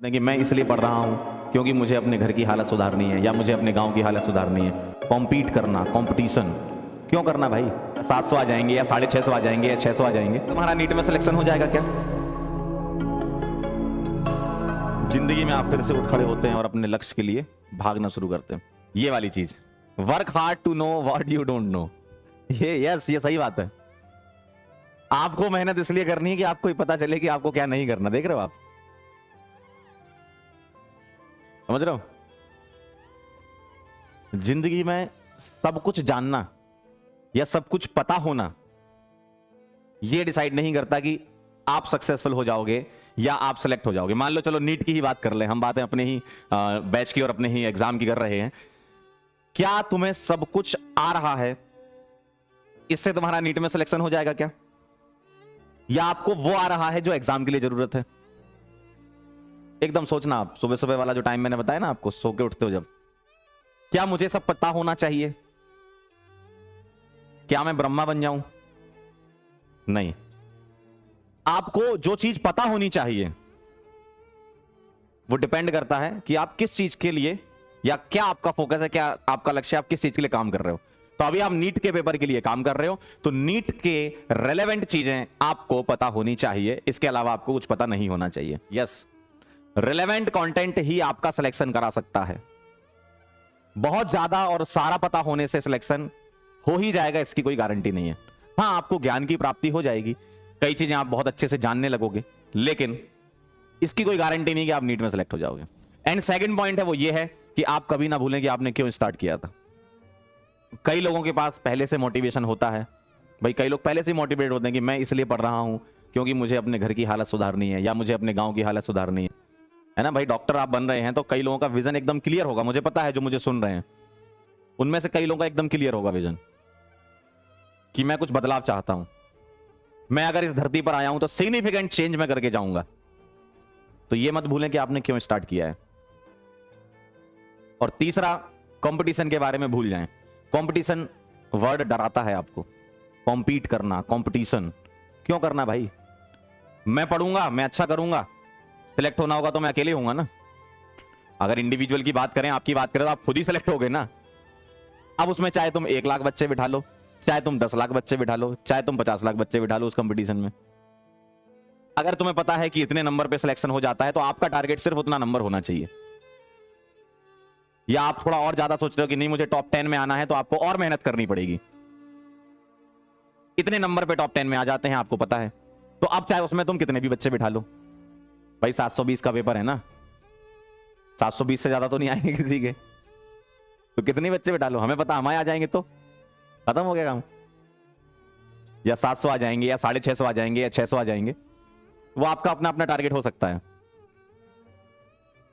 कि मैं इसलिए पढ़ रहा हूँ क्योंकि मुझे अपने घर की हालत सुधारनी है या मुझे अपने गांव की हालत सुधारनी है। कॉम्पीट करना, कंपटीशन क्यों करना भाई? 700 आ जाएंगे या 650 आ जाएंगे या 600 आ जाएंगे, तुम्हारा नीट में सिलेक्शन हो जाएगा क्या? जिंदगी में आप फिर से उठ खड़े होते हैं और अपने लक्ष्य के लिए भागना शुरू करते हैं। ये वाली चीज, work hard to know what you don't know, ये सही बात है। आपको मेहनत इसलिए करनी है कि आपको ही पता चले कि आपको क्या नहीं करना। देख रहे हो आप? समझ रहे हो? जिंदगी में सब कुछ जानना या सब कुछ पता होना यह डिसाइड नहीं करता कि आप सक्सेसफुल हो जाओगे या आप सेलेक्ट हो जाओगे। मान लो, चलो नीट की ही बात कर ले, हम बातें अपने ही बैच की और अपने ही एग्जाम की कर रहे हैं। क्या तुम्हें सब कुछ आ रहा है इससे तुम्हारा नीट में सिलेक्शन हो जाएगा क्या? या आपको वो आ रहा है जो एग्जाम के लिए जरूरत है? एकदम सोचना आप, सुबह सुबह वाला जो टाइम मैंने बताया ना आपको, सो के उठते हो जब, क्या मुझे सब पता होना चाहिए? क्या मैं ब्रह्मा बन जाऊं? नहीं। आपको जो चीज पता होनी चाहिए वो डिपेंड करता है कि आप किस चीज के लिए या क्या आपका फोकस है, क्या आपका लक्ष्य है, आप किस चीज के लिए काम कर रहे हो। तो अभी आप नीट के पेपर के लिए काम कर रहे हो, तो नीट के रेलेवेंट चीजें आपको पता होनी चाहिए, इसके अलावा आपको कुछ पता नहीं होना चाहिए। यस, रिलेवेंट कंटेंट ही आपका सिलेक्शन करा सकता है। बहुत ज्यादा और सारा पता होने से सिलेक्शन हो ही जाएगा, इसकी कोई गारंटी नहीं है। हाँ, आपको ज्ञान की प्राप्ति हो जाएगी, कई चीजें आप बहुत अच्छे से जानने लगोगे, लेकिन इसकी कोई गारंटी नहीं कि आप नीट में सिलेक्ट हो जाओगे। एंड सेकंड पॉइंट है वो ये है कि आप कभी ना भूलें कि आपने क्यों स्टार्ट किया था। कई लोगों के पास पहले से मोटिवेशन होता है भाई, कई लोग पहले से मोटिवेट होते हैं कि मैं इसलिए पढ़ रहा हूं क्योंकि मुझे अपने घर की हालत सुधारनी है या मुझे अपने गांव की हालत सुधारनी है ना भाई। डॉक्टर आप बन रहे हैं तो कई लोगों का विजन एकदम क्लियर होगा, मुझे पता है, जो मुझे सुन रहे हैं उनमें से कई लोगों का एकदम क्लियर होगा विजन कि मैं कुछ बदलाव चाहता हूं, मैं अगर इस धरती पर आया हूं तो सिग्निफिकेंट चेंज मैं करके जाऊंगा। तो ये मत भूलें कि आपने क्यों स्टार्ट किया है। और तीसरा, कंपटीशन के बारे में भूल जाएं। कंपटीशन वर्ड डराता है आपको। कॉम्पीट करना, कंपटीशन क्यों करना भाई? मैं पढ़ूंगा, मैं अच्छा करूंगा, सिलेक्ट होना होगा तो मैं अकेले होऊंगा ना। अगर इंडिविजुअल की बात करें, आपकी बात करें, तो आप खुद ही सिलेक्ट होगे ना। अब उसमें चाहे तुम 1 लाख बच्चे बिठा लो, चाहे तुम 10 लाख बच्चे बिठा लो, चाहे तुम 50 लाख बच्चे बिठा लो उस कंपटीशन में, अगर तुम्हें पता है कि इतने नंबर पे सिलेक्शन हो जाता है तो आपका टारगेट सिर्फ उतना नंबर होना चाहिए। या आप थोड़ा और ज्यादा सोच रहे हो कि नहीं मुझे टॉप 10 में आना है, तो आपको और मेहनत करनी पड़ेगी। इतने नंबर पे टॉप 10 में आ जाते हैं आपको पता है, तो अब चाहे उसमें तुम कितने भी बच्चे बिठा लो भाई, 720 का पेपर है ना, 720 से ज्यादा तो नहीं आएंगे किसी के, तो कितने बच्चे बिठा लो, हमें पता, हमारे आ जाएंगे तो खत्म हो गया काम। या 700 आ जाएंगे या 650 आ जाएंगे या 600 आ जाएंगे, वो आपका अपना अपना टारगेट हो सकता है।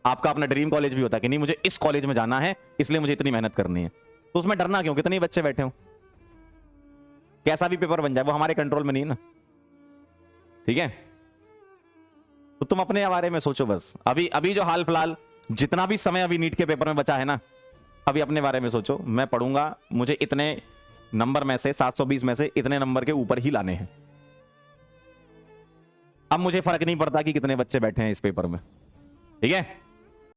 आपका अपना ड्रीम कॉलेज भी होता है कि नहीं मुझे इस कॉलेज में जाना है इसलिए मुझे इतनी मेहनत करनी है, तो उसमें डरना क्यों? कितने बच्चे बैठे हो, कैसा भी पेपर बन जाए, वो हमारे कंट्रोल में नहीं है ना, ठीक है? तो तुम अपने बारे में सोचो बस। अभी जो हाल फिलहाल जितना भी समय अभी नीट के पेपर में बचा है ना, अभी अपने बारे में सोचो, मैं पढ़ूंगा, मुझे इतने नंबर में से 720 में से इतने नंबर के ऊपर ही लाने हैं। अब मुझे फर्क नहीं पड़ता कि कितने बच्चे बैठे हैं इस पेपर में, ठीक है?